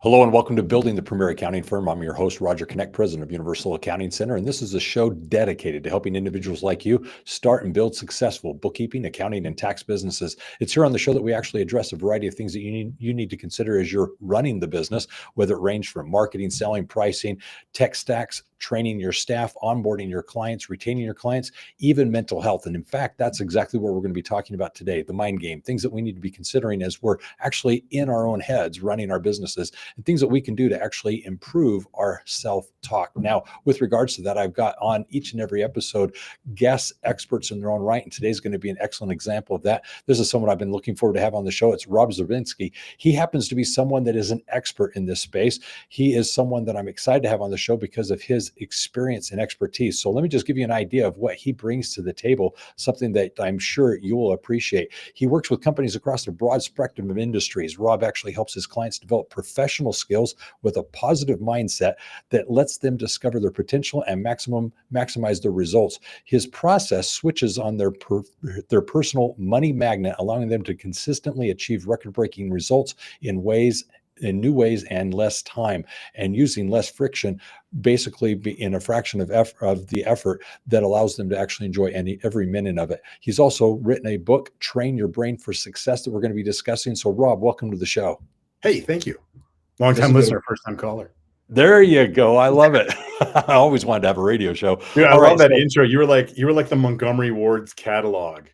Hello and welcome to Building the Premier Accounting Firm. I'm your host, Roger Connect, president of Universal Accounting Center, and this is a show dedicated to helping individuals like you start and build successful bookkeeping, accounting, and tax businesses. It's here on the show that we actually address a variety of things that you need to consider as you're running the business, whether it range from marketing, selling, pricing, tech stacks, training your staff, onboarding your clients, retaining your clients, even mental health. And in fact, that's exactly what we're going to be talking about today, the mind game, things that we need to be considering as we're actually in our own heads running our businesses, and things that we can do to actually improve our self-talk. Now, with regards to that, I've got on each and every episode guests, experts in their own right, and today's going to be an excellent example of that. This is someone I've been looking forward to have on the show. It's Robb Zbierski. He happens to be someone that is an expert in this space. He is someone that I'm excited to have on the show because of his experience and expertise. So let me just give you an idea of what he brings to the table, something that I'm sure you will appreciate. He works with companies across a broad spectrum of industries. Robb actually helps his clients develop professional skills with a positive mindset that lets them discover their potential and maximize their results. His process switches on their personal money magnet, allowing them to consistently achieve record-breaking results in new ways and less time, and using less friction, basically in a fraction of the effort that allows them to actually enjoy every minute of it. He's also written a book, Train Your Brain for Success, that we're going to be discussing. So Robb, welcome to the show. Hey, thank you. Long-time listener, first-time caller. There you go. I love it. I always wanted to have a radio show. Yeah, I love that intro. You were like the Montgomery Ward's catalog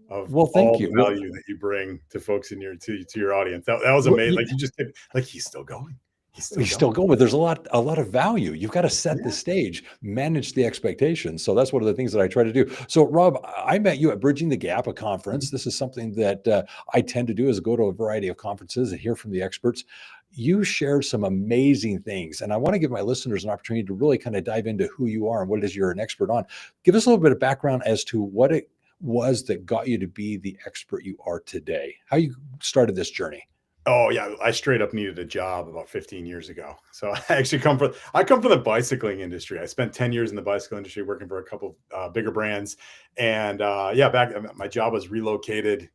of thank you. Value that you bring to folks in your to your audience. That was amazing. Like you just did, like he's still going. He's still going, but there's a lot of value. You've got to set the stage, manage the expectations. So that's one of the things that I try to do. So Robb, I met you at Bridging the Gap, a conference. This is something that I tend to do, is go to a variety of conferences and hear from the experts. You shared some amazing things, and I want to give my listeners an opportunity to really kind of dive into who you are and what it is you're an expert on. Give us a little bit of background as to what it was that got you to be the expert you are today, how you started this journey. Oh yeah, I straight up needed a job about 15 years ago. So I actually come from the bicycling industry. I spent 10 years in the bicycle industry working for a couple bigger brands. And my job was relocated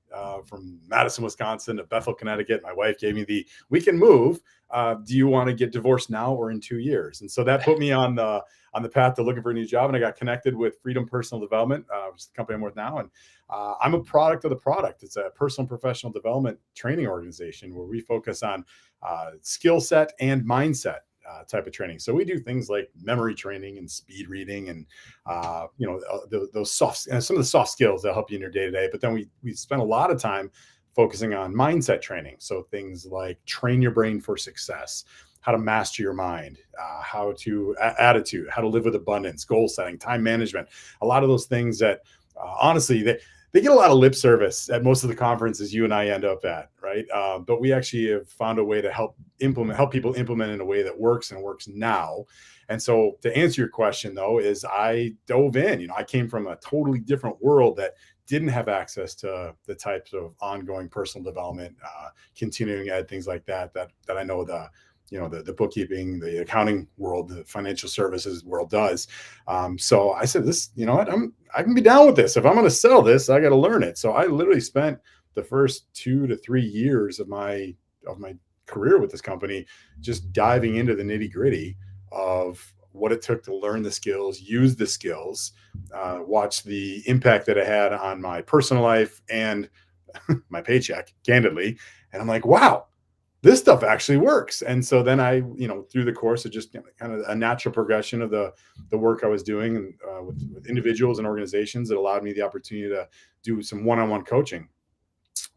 from Madison, Wisconsin to Bethel, Connecticut. My wife gave me we can move. Do you want to get divorced now or in 2 years? And so that put me on the path to looking for a new job. And I got connected with Freedom Personal Development, which is the company I'm with now. And I'm a product of the product. It's a personal and professional development training organization where we focus on skill set and mindset type of training. So we do things like memory training and speed reading and those some of the soft skills that help you in your day to day. But then we spend a lot of time focusing on mindset training. So things like train your brain for success, how to master your mind, attitude, how to live with abundance, goal setting, time management, a lot of those things that honestly, they get a lot of lip service at most of the conferences you and I end up at, right? But we actually have found a way to help people implement in a way that works and works now. And so to answer your question though, is I dove in, I came from a totally different world that didn't have access to the types of ongoing personal development, continuing ed, things like that I know the bookkeeping, the accounting world, the financial services world does. So I said, I can be down with this. If I'm going to sell this, I got to learn it. So I literally spent the first 2 to 3 years of my career with this company just diving into the nitty gritty of what it took to learn the skills, use the skills, watch the impact that it had on my personal life and my paycheck, candidly. And I'm like, wow, this stuff actually works. And so then I, through the course of just kind of a natural progression of the work I was doing with individuals and organizations, that allowed me the opportunity to do some one-on-one coaching.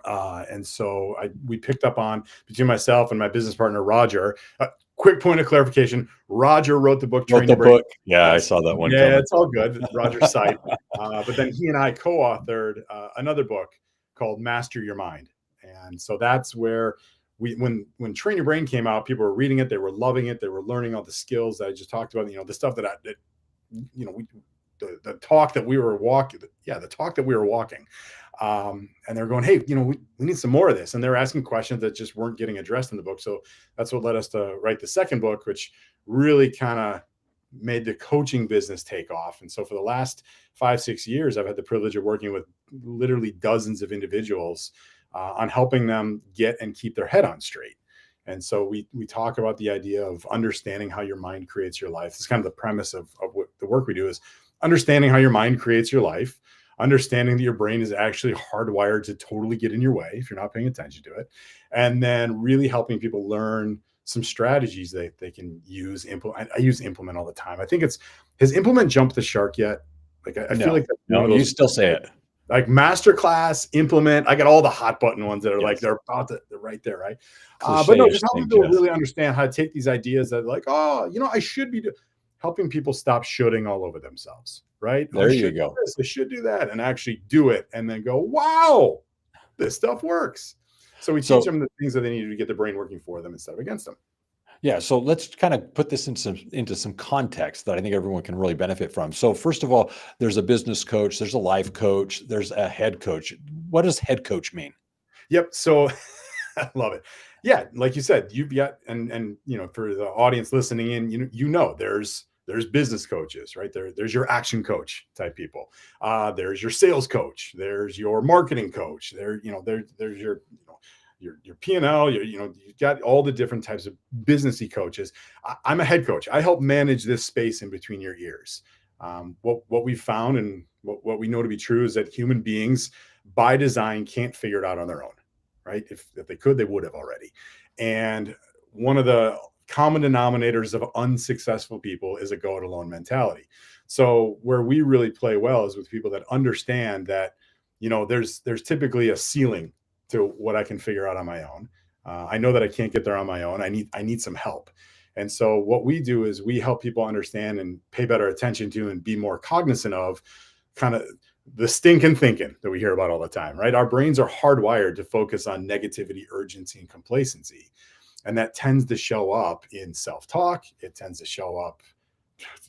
And so we picked up on, between myself and my business partner, Roger. Quick point of clarification: Roger wrote the book. Wrote the book. Yeah, I saw that one. Yeah, coming. It's all good. Roger's site. But then he and I co-authored another book called Master Your Mind. And so that's where when Train Your Brain came out, people were reading it, they were loving it, they were learning all the skills that I just talked about. The stuff the talk that we were walking. Yeah, the talk that we were walking. And they're going, hey, we need some more of this. And they're asking questions that just weren't getting addressed in the book. So that's what led us to write the second book, which really kind of made the coaching business take off. And so for the last 5-6 years, I've had the privilege of working with literally dozens of individuals on helping them get and keep their head on straight. And so we talk about the idea of understanding how your mind creates your life. It's kind of the premise of what the work we do is understanding how your mind creates your life, understanding that your brain is actually hardwired to totally get in your way if you're not paying attention to it, and then really helping people learn some strategies that they can use. I use implement all the time. I think has implement jumped the shark yet? Like I feel like that's one of those, you still say it. like masterclass, implement. I got all the hot button ones that are like they're right there, right? But no, just helping people really understand how to take these ideas that like, oh, I should be helping people stop shooting all over themselves, right? There you go. I should do that, and actually do it, and then go, wow, this stuff works. So we teach them the things that they need to get their brain working for them instead of against them. Yeah, so let's kind of put this into some context that I think everyone can really benefit from. So first of all, there's a business coach, there's a life coach, there's a head coach. What does head coach mean? Yep. So I love it. Yeah, like you said, you've got and for the audience listening in, there's business coaches, right? There's your action coach type people. There's your sales coach. There's your marketing coach. There's your P&L, you've got all the different types of businessy coaches. I'm a head coach. I help manage this space in between your ears. What we've found and what we know to be true is that human beings by design can't figure it out on their own, right? If they could, they would have already. And one of the common denominators of unsuccessful people is a go it alone mentality. So where we really play well is with people that understand that, there's typically a ceiling to what I can figure out on my own. I know that I can't get there on my own. I need some help. And so what we do is we help people understand and pay better attention to and be more cognizant of kind of the stinking thinking that we hear about all the time, right? Our brains are hardwired to focus on negativity, urgency, and complacency. And that tends to show up in self-talk. It tends to show up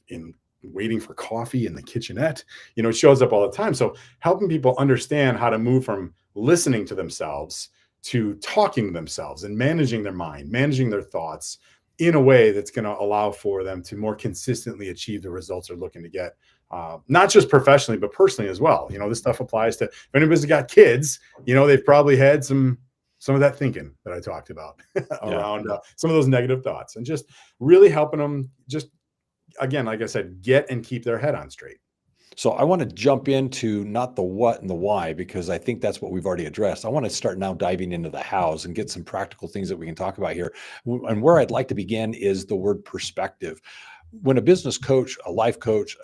in waiting for coffee in the kitchenette. It shows up all the time. So helping people understand how to move from listening to themselves to talking to themselves and managing their mind, managing their thoughts in a way that's going to allow for them to more consistently achieve the results they're looking to get, not just professionally, but personally as well. This stuff applies to, if anybody's got kids, they've probably had some of that thinking that I talked about around some of those negative thoughts, and just really helping them just, again, like I said, get and keep their head on straight. So I want to jump into not the what and the why, because I think that's what we've already addressed. I want to start now diving into the hows and get some practical things that we can talk about here. And where I'd like to begin is the word perspective. When a business coach, a life coach,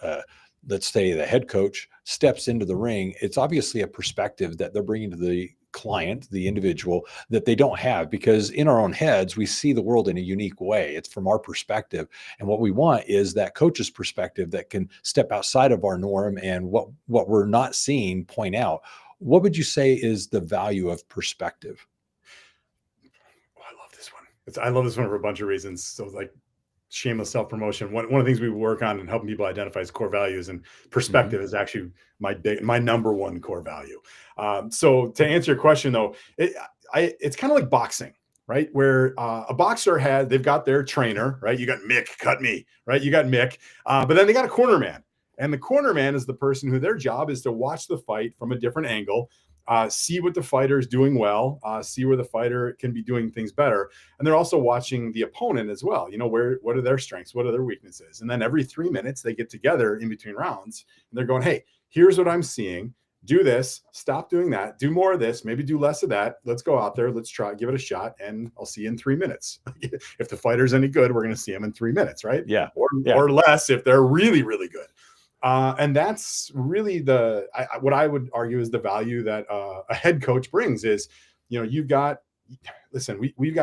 let's say the head coach steps into the ring, it's obviously a perspective that they're bringing to the client, the individual, that they don't have, because in our own heads, we see the world in a unique way. It's from our perspective. And what we want is that coach's perspective that can step outside of our norm and what we're not seeing point out. What would you say is the value of perspective? Oh, I love this one. I love this one for a bunch of reasons. So like, shameless self-promotion. One of the things we work on and helping people identify is core values, and perspective is actually my number one core value. So to answer your question though, it's kind of like boxing, right? Where a boxer they've got their trainer, right? You got Mick, cut me, right? You got Mick, but then they got a corner man. And the corner man is the person who their job is to watch the fight from a different angle, see what the fighter is doing well, see where the fighter can be doing things better. And they're also watching the opponent as well. What are their strengths? What are their weaknesses? And then every 3 minutes they get together in between rounds and they're going, hey, here's what I'm seeing. Do this, stop doing that, do more of this, maybe do less of that. Let's go out there. Let's try, give it a shot. And I'll see you in 3 minutes. If the fighter's any good, we're going to see him in 3 minutes, right? Yeah. Or less if they're really, really good. And that's really what I would argue is the value that a head coach brings is, we've got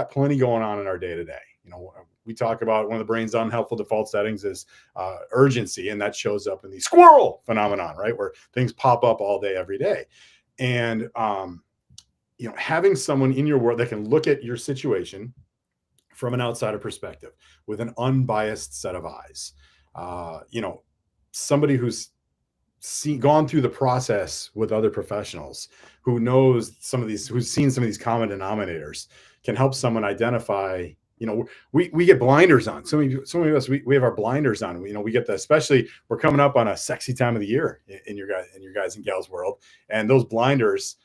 plenty going on in our day to day. We talk about one of the brain's unhelpful default settings is urgency, and that shows up in the squirrel phenomenon, right? Where things pop up all day, every day. And, having someone in your world that can look at your situation from an outsider perspective with an unbiased set of eyes, somebody who's gone through the process with other professionals, who knows who's seen some of these common denominators, can help someone identify. We get blinders on. Some of us, we have our blinders on. We get especially we're coming up on a sexy time of the year in your guys and gals world, and those blinders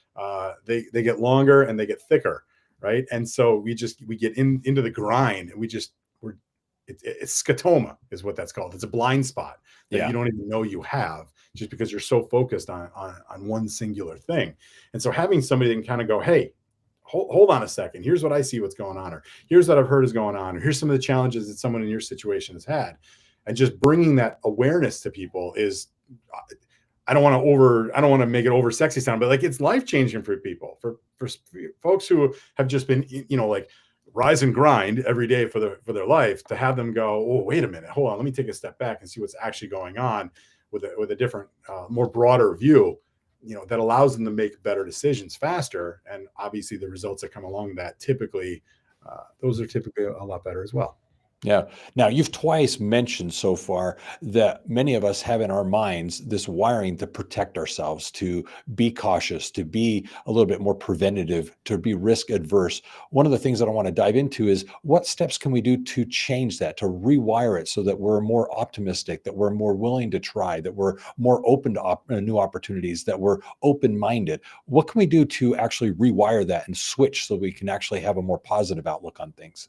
they get longer and they get thicker. right? And so we get into the grind, and it's scotoma is what that's called. It's a blind spot that Yeah. you don't even know you have, just because you're so focused on one singular thing. And so having somebody that can kind of go, hey, hold on a second. Here's what I see what's going on, or here's what I've heard is going on, or here's some of the challenges that someone in your situation has had. And just bringing that awareness to people is, I don't want to make it over sexy sound, but like, it's life changing for people, for folks who have just been, like, rise and grind every day for their life, to have them go, oh, wait a minute, hold on, let me take a step back and see what's actually going on with a different, more broader view, that allows them to make better decisions faster. And obviously the results that come along with that, typically, those are typically a lot better as well. Yeah. Now, you've twice mentioned so far that many of us have in our minds this wiring to protect ourselves, to be cautious, to be a little bit more preventative, to be risk adverse. One of the things that I want to dive into is, what steps can we do to change that, to rewire it so that we're more optimistic, that we're more willing to try, that we're more open to new opportunities, that we're open-minded? What can we do to actually rewire that and switch so we can actually have a more positive outlook on things?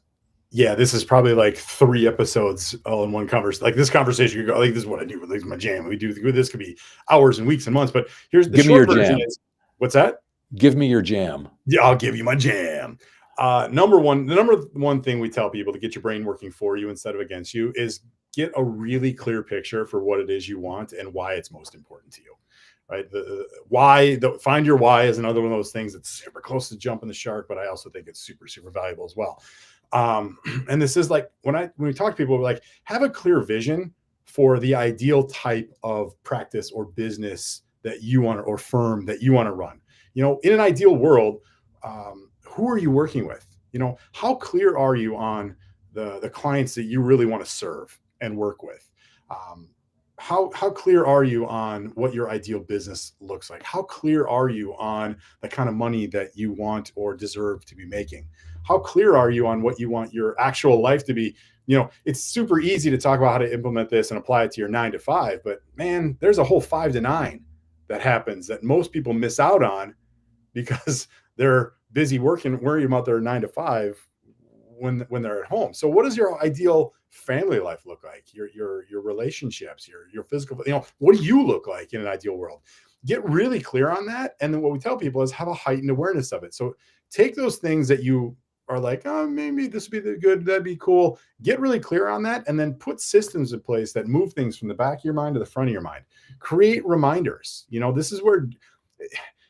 Yeah, this is probably like 3 episodes all in one conversation. Like, this conversation, you go, like, this is what I do. This is my jam. This could be hours and weeks and months. But here's the Give me your short version jam. is, what's that? Give me your jam. Yeah, I'll give you my jam. The number one thing we tell people to get your brain working for you instead of against you is get a really clear picture for what it is you want and why it's most important to you. Right? Find your why is another one of those things that's super close to jumping the shark, but I also think it's super, super valuable as well. And this is like, when we talk to people, we're like, have a clear vision for the ideal type of practice or business that you want, or firm that you want to run. In an ideal world, who are you working with? How clear are you on the clients that you really want to serve and work with? How clear are you on what your ideal business looks like? How clear are you on the kind of money that you want or deserve to be making? How clear are you on what you want your actual life to be? It's super easy to talk about how to implement this and apply it to your 9 to 5, but man, there's a whole 5 to 9 that happens that most people miss out on because they're busy worrying about their 9 to 5 when they're at home. So what does your ideal family life look like? Your relationships, your physical, what do you look like in an ideal world? Get really clear on that. And then what we tell people is, have a heightened awareness of it. So take those things that you are like, oh, maybe this would be good, that'd be cool. Get really clear on that, and then put systems in place that move things from the back of your mind to the front of your mind. Create reminders. This is where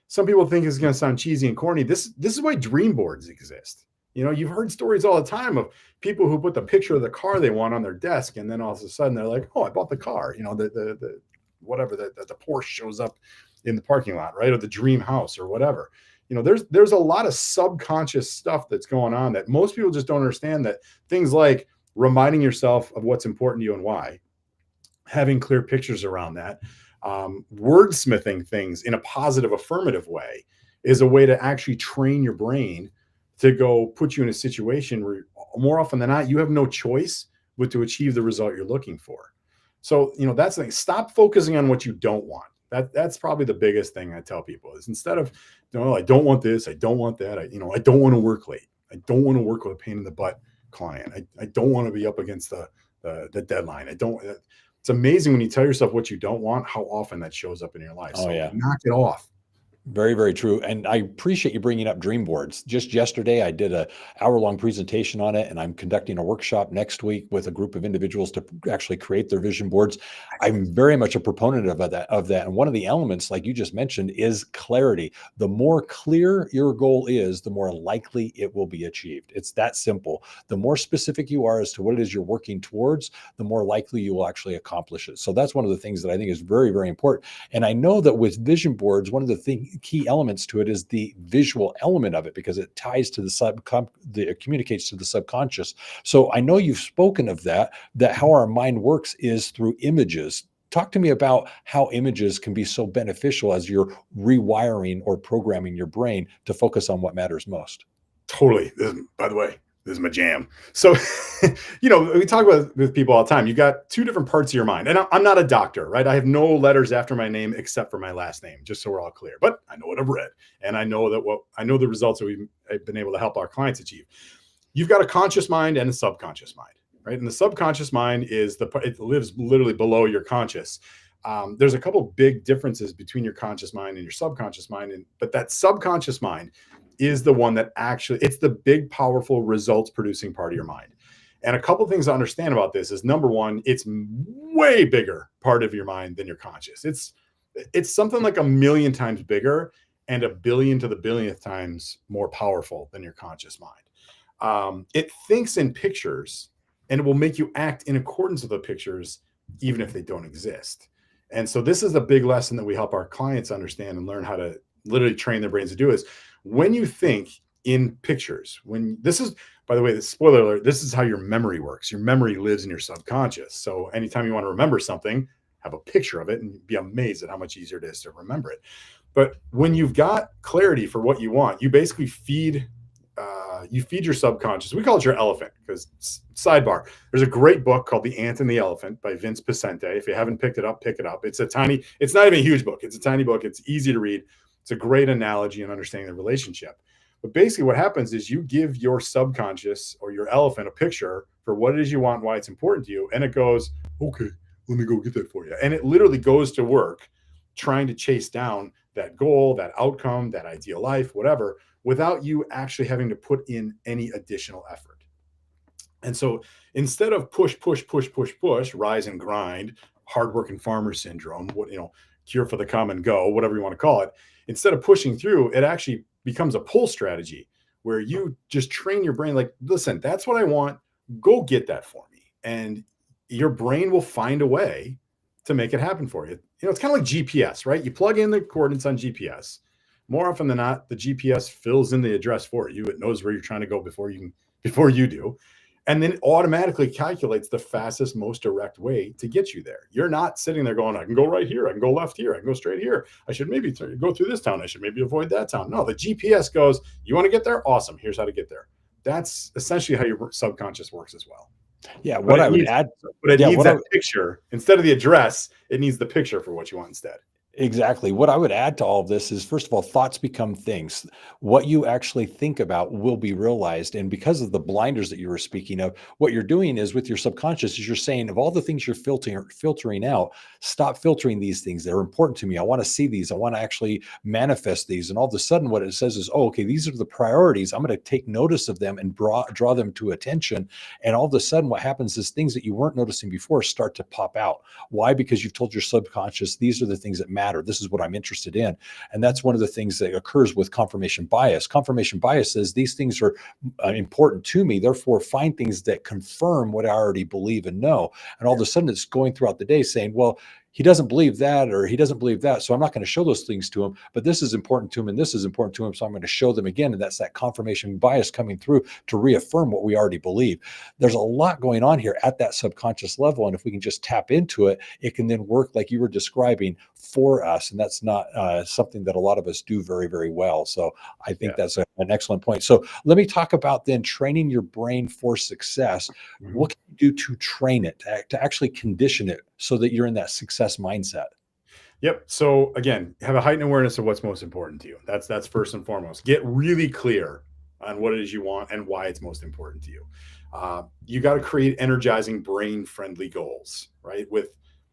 some people think it's going to sound cheesy and corny. This is why dream boards exist. You've heard stories all the time of people who put the picture of the car they want on their desk, and then all of a sudden they're like, oh, I bought the car. The whatever, the Porsche shows up in the parking lot, right? Or the dream house or whatever. There's a lot of subconscious stuff that's going on that most people just don't understand. That things like reminding yourself of what's important to you and why, having clear pictures around that, wordsmithing things in a positive, affirmative way is a way to actually train your brain to go put you in a situation where, more often than not, you have no choice but to achieve the result you're looking for. So, that's the thing. Stop focusing on what you don't want. That's probably the biggest thing I tell people is, instead of, I don't want this, I don't want that, I don't want to work late. I don't want to work with a pain in the butt client. I don't want to be up against the deadline. It's amazing when you tell yourself what you don't want, how often that shows up in your life. Oh, So yeah. knock it off. Very, very true. And I appreciate you bringing up dream boards. Just yesterday, I did a hour-long presentation on it, and I'm conducting a workshop next week with a group of individuals to actually create their vision boards. I'm very much a proponent of that. And one of the elements, like you just mentioned, is clarity. The more clear your goal is, the more likely it will be achieved. It's that simple. The more specific you are as to what it is you're working towards, the more likely you will actually accomplish it. So that's one of the things that I think is very, very important. And I know that with vision boards, one of the key elements to it is the visual element of it, because it ties to it communicates to the subconscious. So I know you've spoken of that how our mind works is through images. Talk to me about how images can be so beneficial as you're rewiring or programming your brain to focus on what matters most. Totally. By the way, this is my jam. So, we talk about with people all the time. You got 2 different parts of your mind. And I'm not a doctor, right? I have no letters after my name except for my last name, just so we're all clear. But I know what I've read. And I know the results that we've I've been able to help our clients achieve. You've got a conscious mind and a subconscious mind, right? And the subconscious mind it lives literally below your conscious. There's a couple big differences between your conscious mind and your subconscious mind, but that subconscious mind is the one that it's the big, powerful, results producing part of your mind. And a couple things to understand about this is, number one, it's way bigger part of your mind than your conscious. It's something like 1,000,000 times bigger and 1,000,000,000 to the 1,000,000th times more powerful than your conscious mind. It thinks in pictures, and it will make you act in accordance with the pictures, even if they don't exist. And so this is a big lesson that we help our clients understand and learn how to literally train their brains to do, is when you think in pictures, by the way, the spoiler alert, this is how your memory works. Your memory lives in your subconscious. So anytime you want to remember something, have a picture of it and be amazed at how much easier it is to remember it. But when you've got clarity for what you want, you basically feed your subconscious. We call it your elephant, because sidebar, there's a great book called The Ant and the Elephant by Vince Pescente. If you haven't picked it up, pick it up. It's not even a huge book. It's a tiny book. It's easy to read. It's a great analogy in understanding the relationship. But basically what happens is you give your subconscious or your elephant a picture for what it is you want, why it's important to you. And it goes, okay, let me go get that for you. And it literally goes to work trying to chase down that goal, that outcome, that ideal life, whatever, without you actually having to put in any additional effort. And so instead of push, rise and grind, hardworking farmer syndrome, cure for the come and go, whatever you want to call it, instead of pushing through, it actually becomes a pull strategy where you just train your brain, like, listen, that's what I want. Go get that for me. And your brain will find a way to make it happen for you. It's kind of like GPS, right? You plug in the coordinates on GPS. More often than not, the GPS fills in the address for you. It knows where you're trying to go before you do. And then it automatically calculates the fastest, most direct way to get you there. You're not sitting there going, I can go right here. I can go left here. I can go straight here. I should maybe go through this town. I should maybe avoid that town. No, the GPS goes, you want to get there? Awesome. Here's how to get there. That's essentially how your subconscious works as well. Yeah. What I would add, but it needs that picture instead of the address. It needs the picture for what you want instead. Exactly. What I would add to all of this is, first of all, thoughts become things. What you actually think about will be realized. And because of the blinders that you were speaking of, what you're doing is with your subconscious is you're saying, of all the things you're filtering out, stop filtering these things. They're important to me. I want to see these. I want to actually manifest these. And all of a sudden what it says is, oh, okay, these are the priorities. I'm going to take notice of them and draw them to attention. And all of a sudden what happens is things that you weren't noticing before start to pop out. Why? Because you've told your subconscious, these are the things that matter. This is what I'm interested in. And that's one of the things that occurs with confirmation bias. Confirmation bias says these things are important to me. Therefore, find things that confirm what I already believe and know. And all of a sudden it's going throughout the day saying, well, he doesn't believe that, or he doesn't believe that. So I'm not going to show those things to him, but this is important to him and this is important to him. So I'm going to show them again. And that's that confirmation bias coming through to reaffirm what we already believe. There's a lot going on here at that subconscious level. And if we can just tap into it, it can then work like you were describing for us. And that's not something that a lot of us do very, very well. So I think that's an excellent point. So let me talk about then training your brain for success. Mm-hmm. What can you do to train it, to actually condition it so that you're in that success mindset? Yep. So again, have a heightened awareness of what's most important to you. That's first and foremost. Get really clear on what it is you want and why it's most important to you. You got to create energizing, brain-friendly goals, right? With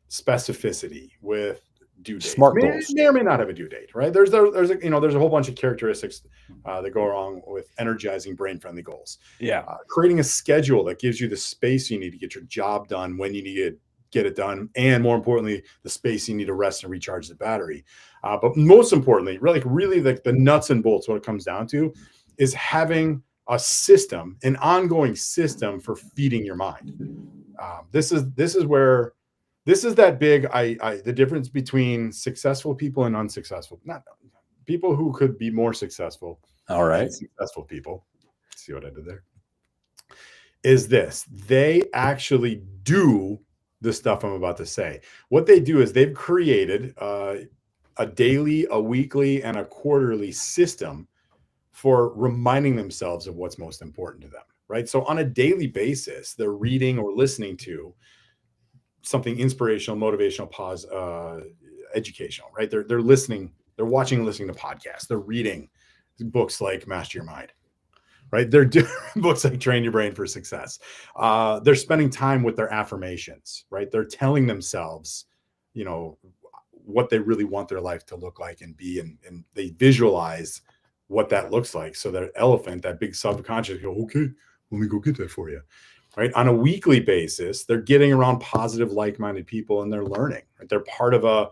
specificity, with due date. Smart goals. May or may not have a due date, right? There's a whole bunch of characteristics that go along with energizing, brain-friendly goals. Yeah. Creating a schedule that gives you the space you need to get your job done when you need to get it done, and more importantly, the space you need to rest and recharge the battery. But most importantly, really the nuts and bolts, what it comes down to is having a system, an ongoing system for feeding your mind. This is that big the difference between successful people and unsuccessful, not people who could be more successful. All right. Successful people. See what I did there? Is this, they actually do the stuff I'm about to say. What they do is they've created a daily, a weekly, and a quarterly system for reminding themselves of what's most important to them, right? So on a daily basis, they're reading or listening to something inspirational, motivational, educational, right? They're listening, they're watching and listening to podcasts. They're reading books like Master Your Mind. right? They're doing books like Train Your Brain for Success. They're spending time with their affirmations, right? They're telling themselves, you know, what they really want their life to look like and be, and they visualize what that looks like. So that elephant, that big subconscious, go, okay, let me go get that for you. Right. On a weekly basis, they're getting around positive, like-minded people, and they're learning. Right? They're part of a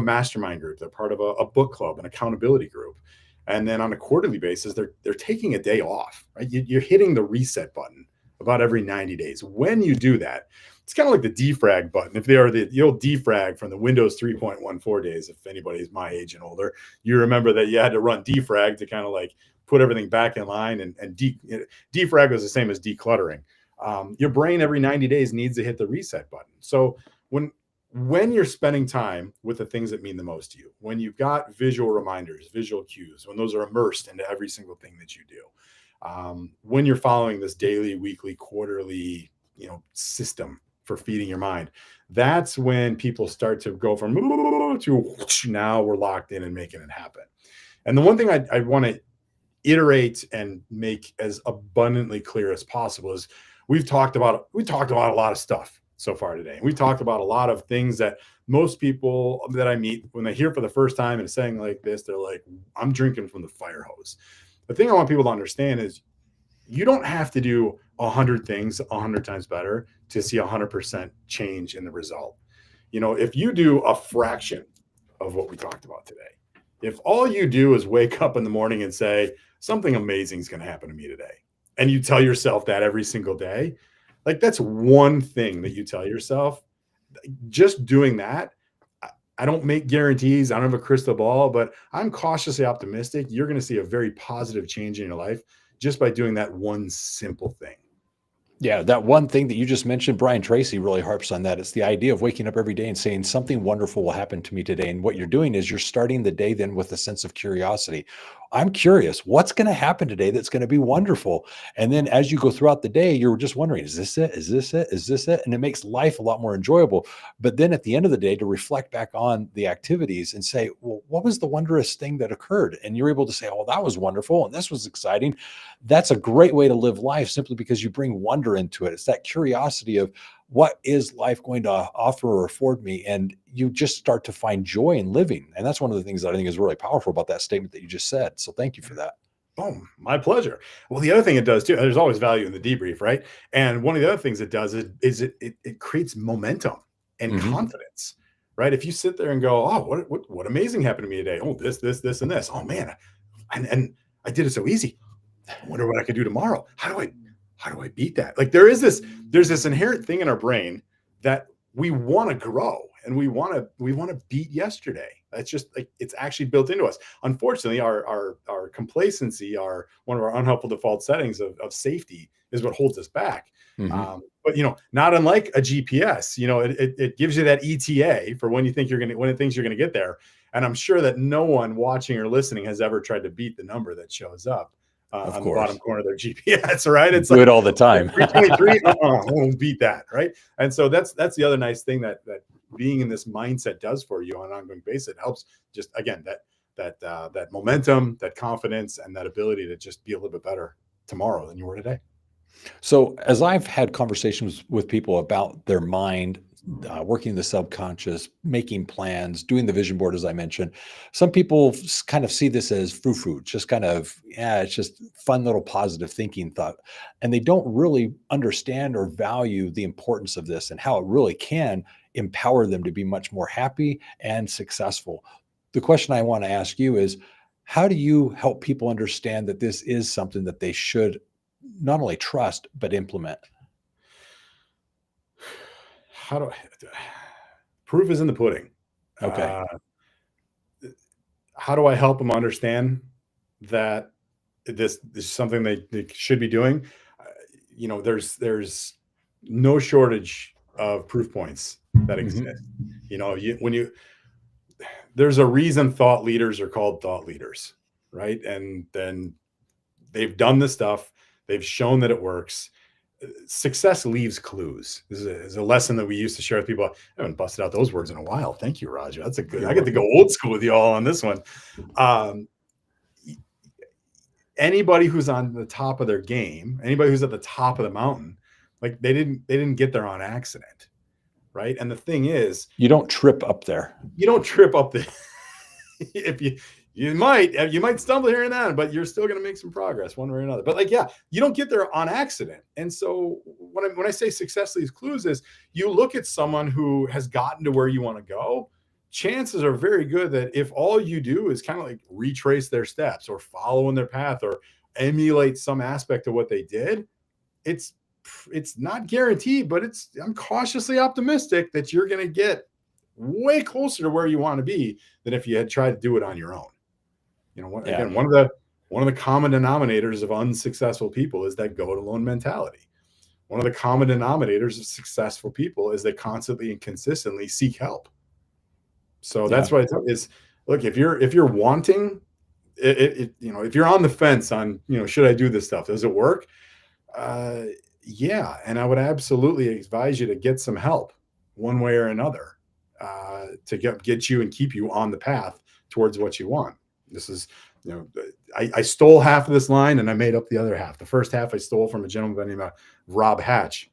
mastermind group. They're part of a book club, an accountability group. And then on a quarterly basis, they're taking a day off. Right. You're hitting the reset button about every 90 days. When you do that, it's kind of like the defrag button. If they are the old defrag from the Windows 3.14 days, if anybody's my age and older, you remember that you had to run defrag to kind of like put everything back in line, and defrag was the same as decluttering. Your brain every 90 days needs to hit the reset button. So when you're spending time with the things that mean the most to you, when you've got visual reminders, visual cues, when those are immersed into every single thing that you do, when you're following this daily, weekly, quarterly, system for feeding your mind, that's when people start to go from to now we're locked in and making it happen. And the one thing I want to iterate and make as abundantly clear as possible is we talked about a lot of stuff so far today. We talked about a lot of things that most people that I meet, when they hear for the first time and saying like this, they're like, I'm drinking from the fire hose. The thing I want people to understand is you don't have to do 100 things 100 times better to see 100% change in the result. If you do a fraction of what we talked about today, if all you do is wake up in the morning and say, something amazing is going to happen to me today, and you tell yourself that every single day, like that's one thing that you tell yourself. Just doing that, I don't make guarantees. I don't have a crystal ball, but I'm cautiously optimistic you're going to see a very positive change in your life just by doing that one simple thing. Yeah, that one thing that you just mentioned, Brian Tracy really harps on that. It's the idea of waking up every day and saying something wonderful will happen to me today. And what you're doing is you're starting the day then with a sense of curiosity. I'm curious, what's going to happen today that's going to be wonderful? And then as you go throughout the day, you're just wondering, is this it? Is this it? Is this it? And it makes life a lot more enjoyable. But then at the end of the day, to reflect back on the activities and say, well, what was the wondrous thing that occurred? And you're able to say, oh, that was wonderful. And this was exciting. That's a great way to live life, simply because you bring wonder into it. It's that curiosity of what is life going to offer or afford me? And you just start to find joy in living. And that's one of the things that I think is really powerful about that statement that you just said. So thank you for that. Oh, my pleasure. Well, the other thing it does too, there's always value in the debrief, right? And one of the other things it does is it creates momentum and confidence, right? If you sit there and go, oh, what amazing happened to me today? Oh, this, and this. Oh man, and I did it so easy. I wonder what I could do tomorrow. How do I beat that? Like there's this inherent thing in our brain that we want to grow and we want to beat yesterday. That's just like, it's actually built into us. Unfortunately, our complacency, one of our unhelpful default settings of safety is what holds us back. But not unlike a GPS, it gives you that ETA for when it thinks you're going to get there. And I'm sure that no one watching or listening has ever tried to beat the number that shows up on the bottom corner of their GPS, right? It's do it all the time. 323, won't beat that, right? And so that's the other nice thing that being in this mindset does for you on an ongoing basis. It helps just, again, that momentum, that confidence, and that ability to just be a little bit better tomorrow than you were today. So as I've had conversations with people about their mind, working the subconscious, making plans, doing the vision board, as I mentioned, some people kind of see this as frou-frou, just kind of, it's just fun little positive thinking thought. And they don't really understand or value the importance of this and how it really can empower them to be much more happy and successful. The question I want to ask you is, how do you help people understand that this is something that they should not only trust, but implement? Proof is in the pudding. Okay. How do I help them understand that this is something they should be doing? There's no shortage of proof points that exist. There's a reason thought leaders are called thought leaders, right? And then they've done the stuff, they've shown that it works. Success leaves clues. This is a lesson that we used to share with people. I haven't busted out those words in a while. Thank you, Roger. I get to go old school with you all on this one. anybody who's on the top of their game, anybody who's at the top of the mountain, like they didn't get there on accident, right? And the thing is, You don't trip up there. you don't trip up the if you might stumble here and there, but you're still going to make some progress one way or another. But like, yeah, you don't get there on accident. And so when I say success leaves clues is you look at someone who has gotten to where you want to go, chances are very good that if all you do is kind of like retrace their steps or follow in their path or emulate some aspect of what they did, it's not guaranteed, but I'm cautiously optimistic that you're going to get way closer to where you want to be than if you had tried to do it on your own. You know, again, one of the common denominators of unsuccessful people is that go it alone mentality. One of the common denominators of successful people is they constantly and consistently seek help. So that's why it's look, if you're wanting it, you know, if you're on the fence on, you know, should I do this stuff? Does it work? Yeah. And I would absolutely advise you to get some help one way or another to get you and keep you on the path towards what you want. This is, you know, I stole half of this line and I made up the other half. The first half I stole from a gentleman by the name of Robb Hatch.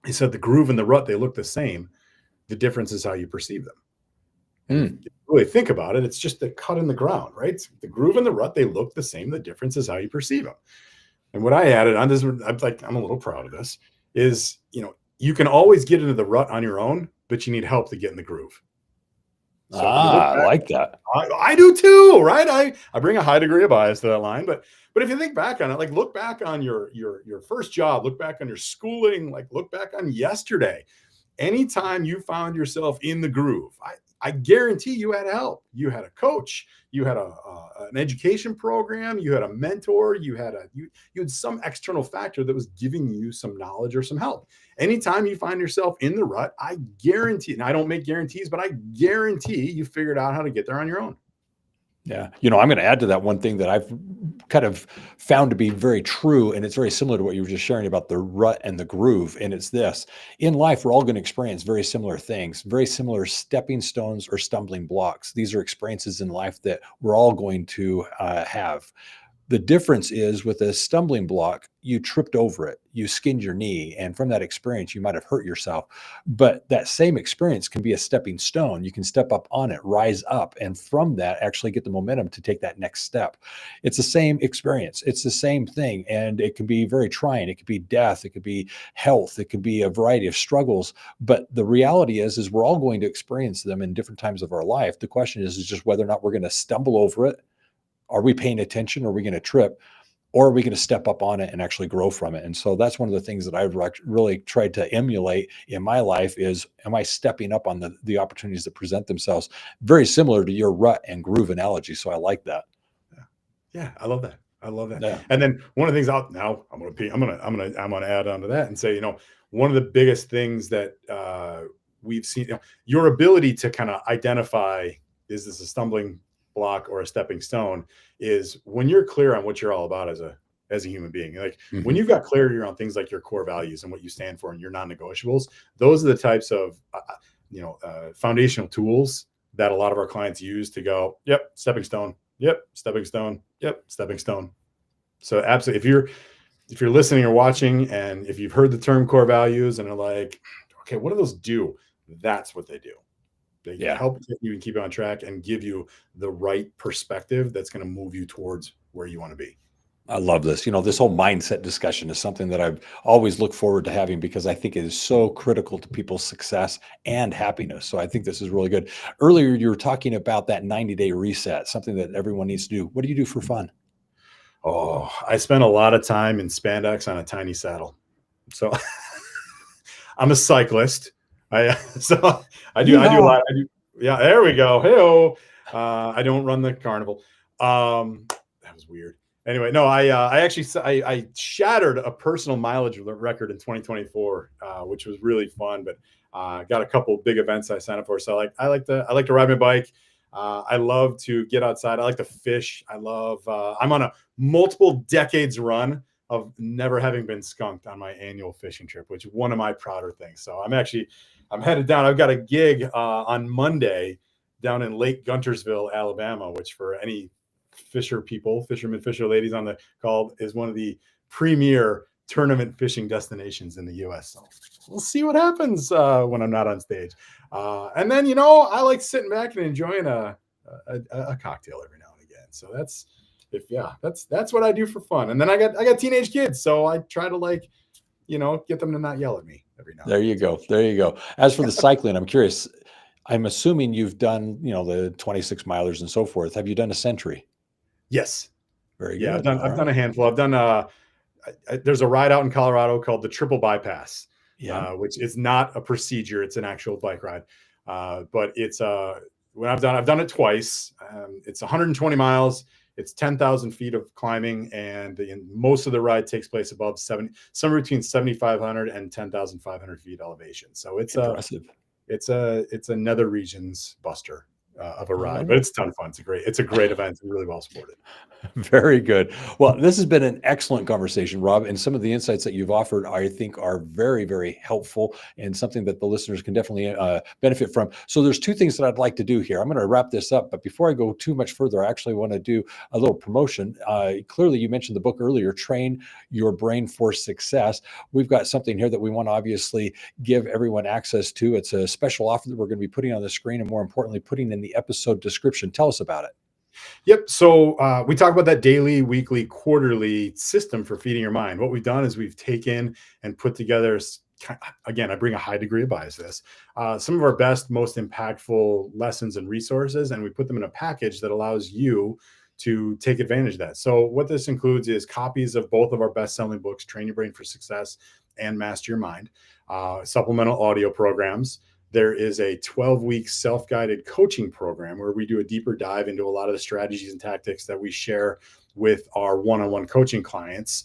He said the groove and the rut, they look the same. The difference is how you perceive them. If you really think about it, it's just the cut in the ground, right? The groove and the rut, they look the same. The difference is how you perceive them. And what I added on this, I'm a little proud of this, is, you know, you can always get into the rut on your own, but you need help to get in the groove. So I like that. I do too, right? I bring a high degree of bias to that line, but if you think back on it, like look back on your first job, look back on your schooling, like look back on yesterday. Anytime you found yourself in the groove, I guarantee you had help. You had a coach, you had an education program, you had a mentor, you had some external factor that was giving you some knowledge or some help. Anytime you find yourself in the rut, I guarantee, and I don't make guarantees, but I guarantee you figured out how to get there on your own. Yeah. You know, I'm going to add to that one thing that I've kind of found to be very true. And it's very similar to what you were just sharing about the rut and the groove. And it's this: in life, we're all going to experience very similar things, very similar stepping stones or stumbling blocks. These are experiences in life that we're all going to have. The difference is with a stumbling block, you tripped over it, you skinned your knee, and from that experience, you might have hurt yourself. But that same experience can be a stepping stone. You can step up on it, rise up, and from that, actually get the momentum to take that next step. It's the same experience. It's the same thing. And it can be very trying. It could be death. It could be health. It could be a variety of struggles. But the reality is we're all going to experience them in different times of our life. The question is just whether or not we're going to stumble over it. Are we paying attention? Are we going to trip? Or are we going to step up on it and actually grow from it? And so that's one of the things that I've really tried to emulate in my life is, am I stepping up on the opportunities that present themselves? Very similar to your rut and groove analogy. So I like that. Yeah, I love that. I love that. Yeah. And then one of the things I'm going to add on to that and say, you know, one of the biggest things that we've seen, you know, your ability to kind of identify, is this a stumbling block or a stepping stone, is when you're clear on what you're all about as a human being. Like when you've got clarity around things like your core values and what you stand for and your non-negotiables, those are the types of foundational tools that a lot of our clients use to go, yep, stepping stone, yep, stepping stone, yep, stepping stone. So absolutely, if you're listening or watching, and if you've heard the term core values and are like, okay, what do those do? That's what they do. They help you and keep you on track and give you the right perspective that's going to move you towards where you want to be. I love this. You know, this whole mindset discussion is something that I've always looked forward to having because I think it is so critical to people's success and happiness. So I think this is really good. Earlier, you were talking about that 90-day reset, something that everyone needs to do. What do you do for fun? Oh, I spend a lot of time in spandex on a tiny saddle. So I'm a cyclist. I do a lot. Yeah, there we go. Hey-oh. I don't run the carnival. That was weird. Anyway, no, I shattered a personal mileage record in 2024, which was really fun. But got a couple of big events I signed up for. So I like to ride my bike. I love to get outside. I like to fish. I'm on a multiple decades run of never having been skunked on my annual fishing trip, which is one of my prouder things. So I'm headed down. I've got a gig on Monday down in Lake Guntersville, Alabama, which for any fishermen, fisher ladies on the call, is one of the premier tournament fishing destinations in the U.S. So we'll see what happens when I'm not on stage. And then, I like sitting back and enjoying a cocktail every now and again. So that's what I do for fun. And then I got teenage kids, so I try to get them to not yell at me every now. There you go. There you go. As for the cycling, I'm curious. I'm assuming you've done, the 26 milers and so forth. Have you done a century? Yes. Very good. I've done a handful. I've done there's a ride out in Colorado called the Triple Bypass, which is not a procedure. It's an actual bike ride. But it's when I've done it twice. It's 120 miles. It's 10,000 feet of climbing, and most of the ride takes place above somewhere between 7,500 and 10,500 feet elevation. So it's impressive. It's a nether regions buster of a ride, but it's a ton of fun. It's a great event and really well supported. Very good. Well, this has been an excellent conversation, Robb, and some of the insights that you've offered, I think, are very, very helpful and something that the listeners can definitely benefit from. So there's two things that I'd like to do here. I'm going to wrap this up, but before I go too much further, I actually want to do a little promotion. Clearly, you mentioned the book earlier, Train Your Brain for Success. We've got something here that we want to obviously give everyone access to. It's a special offer that we're going to be putting on the screen, and more importantly, putting in the episode description. Tell us about it. Yep. So we talk about that daily, weekly, quarterly system for feeding your mind. What we've done is we've taken and put together, again, I bring a high degree of bias to this, some of our best, most impactful lessons and resources, and we put them in a package that allows you to take advantage of that. So what this includes is copies of both of our best-selling books, Train Your Brain for Success and Master Your Mind, supplemental audio programs. There is a 12-week self-guided coaching program where we do a deeper dive into a lot of the strategies and tactics that we share with our one-on-one coaching clients,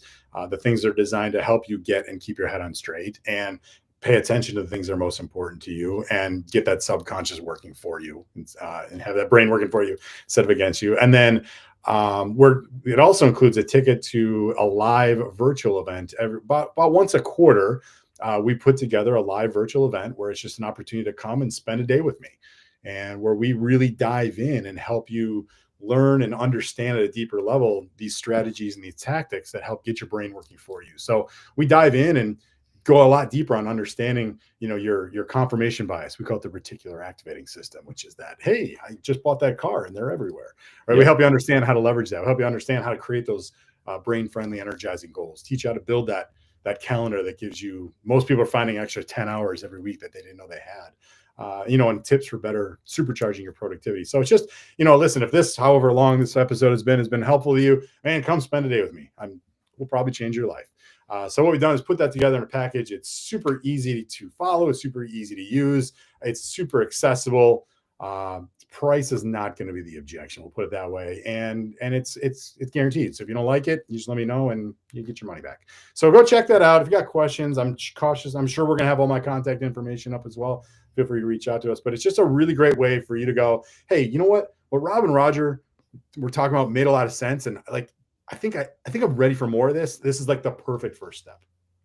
the things that are designed to help you get and keep your head on straight and pay attention to the things that are most important to you and get that subconscious working for you and have that brain working for you instead of against you. And then it also includes a ticket to a live virtual event about once a quarter. We put together a live virtual event where it's just an opportunity to come and spend a day with me, and where we really dive in and help you learn and understand at a deeper level these strategies and these tactics that help get your brain working for you. So we dive in and go a lot deeper on understanding, your confirmation bias. We call it the reticular activating system, which is that, hey, I just bought that car and they're everywhere. Right? Yeah. We help you understand how to leverage that. We help you understand how to create those brain-friendly, energizing goals. Teach you how to build that calendar that gives you, most people are finding extra 10 hours every week that they didn't know they had, and tips for better supercharging your productivity. So it's just, listen, if this, however long this episode has been helpful to you, man, come spend a day with me. We'll probably change your life. So what we've done is put that together in a package. It's super easy to follow. It's super easy to use. It's super accessible. Price is not going to be the objection. We'll put it that way. And it's guaranteed. So if you don't like it, you just let me know and you get your money back. So go check that out. If you got questions, I'm cautious. I'm sure we're going to have all my contact information up as well. Feel free to reach out to us, but it's just a really great way for you to go, hey, you know what Robb and Roger were talking about made a lot of sense. And I think I'm ready for more of this. This is like the perfect first step.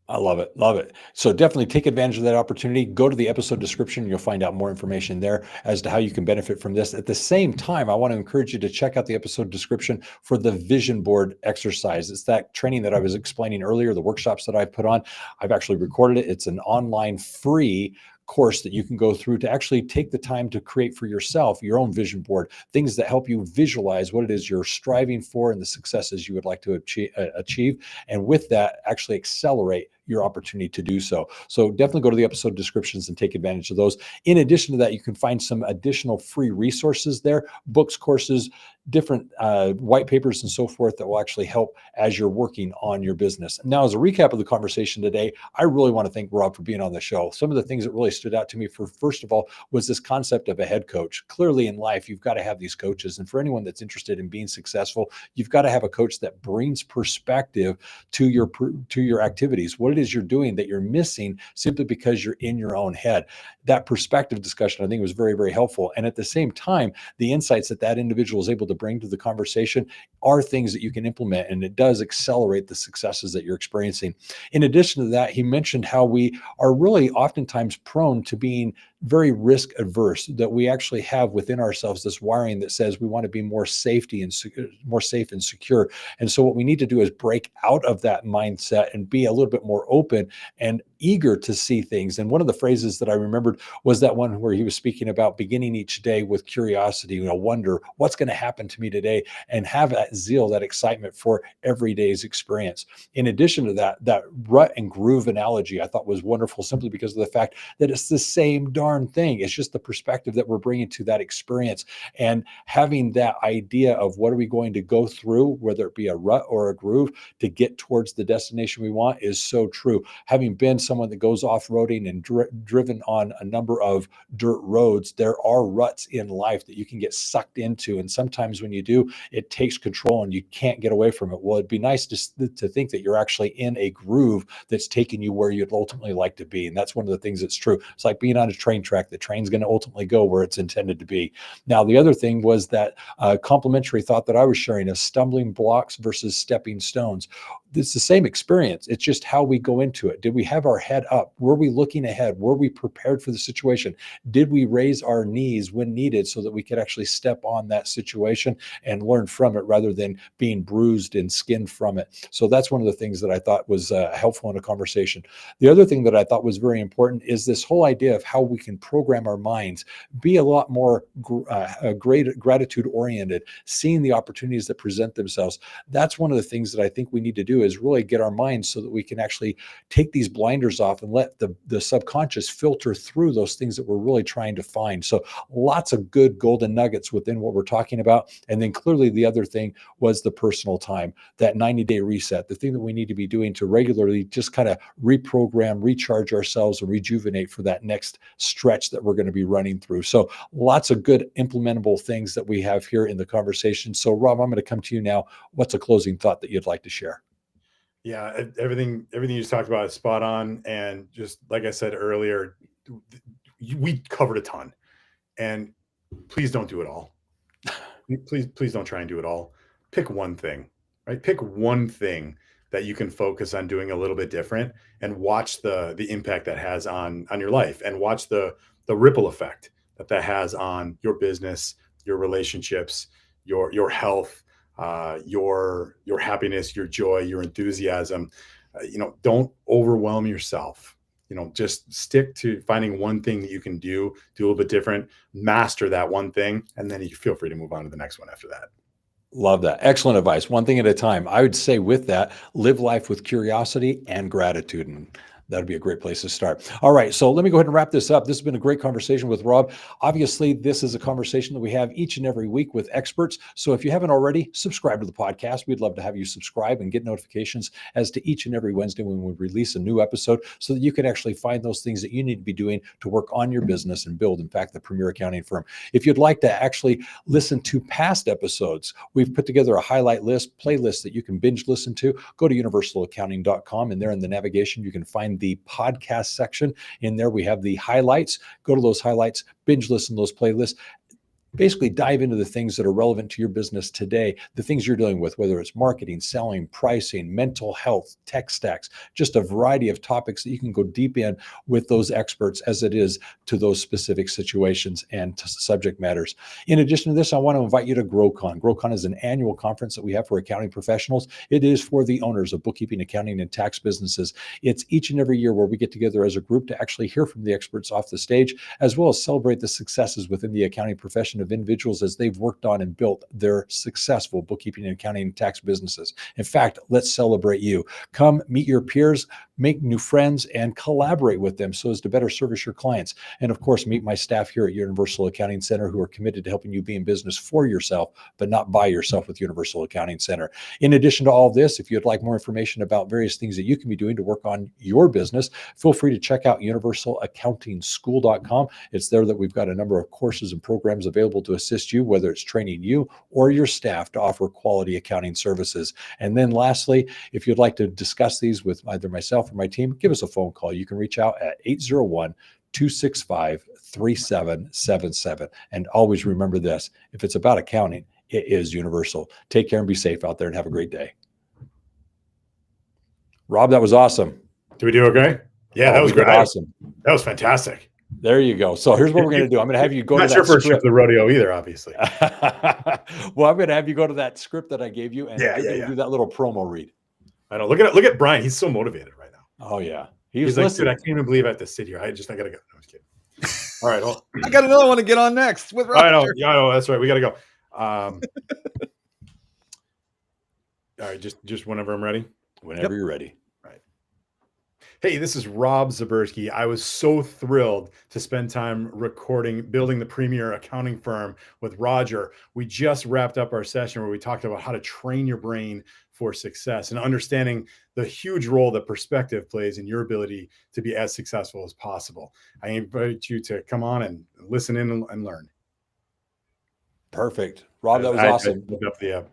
I love it. Love it. So definitely take advantage of that opportunity. Go to the episode description. You'll find out more information there as to how you can benefit from this. At the same time, I want to encourage you to check out the episode description for the vision board exercise. It's that training that I was explaining earlier, the workshops that I put on. I've actually recorded it. It's an online free course that you can go through to actually take the time to create for yourself your own vision board, things that help you visualize what it is you're striving for and the successes you would like to achieve. And with that, actually accelerate your opportunity to do so. So definitely go to the episode descriptions and take advantage of those. In addition to that, you can find some additional free resources there, books, courses, different white papers and so forth that will actually help as you're working on your business. Now, as a recap of the conversation today, I really want to thank Robb for being on the show. Some of the things that really stood out to me first of all, was this concept of a head coach. Clearly in life, you've got to have these coaches. And for anyone that's interested in being successful, you've got to have a coach that brings perspective to your activities, what it is you're doing that you're missing simply because you're in your own head. That perspective discussion, I think, was very, very helpful. And at the same time, the insights that individual is able to bring to the conversation are things that you can implement, and it does accelerate the successes that you're experiencing. In addition to that, he mentioned how we are really oftentimes prone to being very risk averse, that we actually have within ourselves this wiring that says we want to be more more safe and secure. And so what we need to do is break out of that mindset and be a little bit more open and eager to see things. And one of the phrases that I remembered was that one where he was speaking about beginning each day with curiosity, wonder what's going to happen to me today, and have that zeal, that excitement for every day's experience. In addition to that, that rut and groove analogy I thought was wonderful, simply because of the fact that it's the same darn thing. It's just the perspective that we're bringing to that experience, and having that idea of what are we going to go through, whether it be a rut or a groove, to get towards the destination we want, is so true. Having been someone that goes off-roading and driven on a number of dirt roads, there are ruts in life that you can get sucked into, and sometimes when you do, it takes control and you can't get away from it. Well, it'd be nice to think that you're actually in a groove that's taking you where you'd ultimately like to be, and that's one of the things that's true. It's like being on a train track. The train's going to ultimately go where it's intended to be. Now, the other thing was that complementary thought that I was sharing of stumbling blocks versus stepping stones. It's the same experience. It's just how we go into it. Did we have our head up? Were we looking ahead? Were we prepared for the situation? Did we raise our knees when needed so that we could actually step on that situation and learn from it, rather than being bruised and skinned from it? So that's one of the things that I thought was helpful in a conversation. The other thing that I thought was very important is this whole idea of how we can program our minds, be a lot more gratitude oriented, seeing the opportunities that present themselves. That's one of the things that I think we need to do, is really get our minds so that we can actually take these blinders off and let the subconscious filter through those things that we're really trying to find. So lots of good golden nuggets within what we're talking about. And then clearly the other thing was the personal time, that 90-day reset, the thing that we need to be doing to regularly just kind of reprogram, recharge ourselves, and rejuvenate for that next stretch that we're going to be running through. So lots of good implementable things that we have here in the conversation. So Rob, I'm going to come to you now. What's a closing thought that you'd like to share? Yeah, everything you just talked about is spot on. And just like I said earlier, we covered a ton. And please don't do it all. Please don't try and do it all. Pick one thing, right? Pick one thing that you can focus on doing a little bit different, and watch the impact that has on your life, and watch the ripple effect that has on your business, your relationships, your health, your happiness, your joy, your enthusiasm. Don't overwhelm yourself. Just stick to finding one thing that you can do a little bit different, master that one thing, and then you feel free to move on to the next one after that. Love that. Excellent advice. One thing at a time. I would say with that, live life with curiosity and gratitude. And that'd be a great place to start. All right. So let me go ahead and wrap this up. This has been a great conversation with Rob. Obviously, this is a conversation that we have each and every week with experts. So if you haven't already, subscribe to the podcast. We'd love to have you subscribe and get notifications as to each and every Wednesday when we release a new episode, so that you can actually find those things that you need to be doing to work on your business and build, in fact, the premier accounting firm. If you'd like to actually listen to past episodes, we've put together a highlight list, playlist that you can binge listen to. Go to universalaccounting.com, and there in the navigation, you can find the podcast section. In there, we have the highlights. Go to those highlights, binge listen to those playlists. Basically dive into the things that are relevant to your business today, the things you're dealing with, whether it's marketing, selling, pricing, mental health, tech stacks, just a variety of topics that you can go deep in with those experts as it is to those specific situations and to subject matters. In addition to this, I want to invite you to GrowCon. GrowCon is an annual conference that we have for accounting professionals. It is for the owners of bookkeeping, accounting, and tax businesses. It's each and every year where we get together as a group to actually hear from the experts off the stage, as well as celebrate the successes within the accounting profession of individuals as they've worked on and built their successful bookkeeping, and accounting, and tax businesses. In fact, let's celebrate you. Come meet your peers, make new friends, and collaborate with them so as to better service your clients. And of course, meet my staff here at Universal Accounting Center, who are committed to helping you be in business for yourself, but not by yourself with Universal Accounting Center. In addition to all this, if you'd like more information about various things that you can be doing to work on your business, feel free to check out universalaccountingschool.com. It's there that we've got a number of courses and programs available to assist you, whether it's training you or your staff to offer quality accounting services. And then lastly, if you'd like to discuss these with either myself or my team, give us a phone call. You can reach out at 801-265-3777. And always remember this, if it's about accounting, it is universal. Take care and be safe out there, and have a great day. Rob, that was awesome. Did we do okay? Yeah, that was great. Awesome. That was fantastic. There you go. So here's what we're going to do. I'm going to have you go to Not your that first trip script. to the rodeo either, obviously. Well, I'm going to have you go to that script that I gave you, and Yeah, you're yeah, going to yeah. do that little promo read. I know. Look at Brian. He's so motivated right now. Oh yeah, He's like, dude, I listening. can't even believe I have to sit here. I gotta go. No, I'm just kidding. All right. Well, I got another one to get on next with I know. Roger. Yeah, I know. That's right. We gotta go. All right. Just whenever I'm ready. Whenever you're ready. Hey, this is Robb Zbierski. I was so thrilled to spend time building the premier accounting firm with Roger. We just wrapped up our session where we talked about how to train your brain for success and understanding the huge role that perspective plays in your ability to be as successful as possible. I invite you to come on and listen in and learn. Perfect. Rob, that was awesome. I looked up the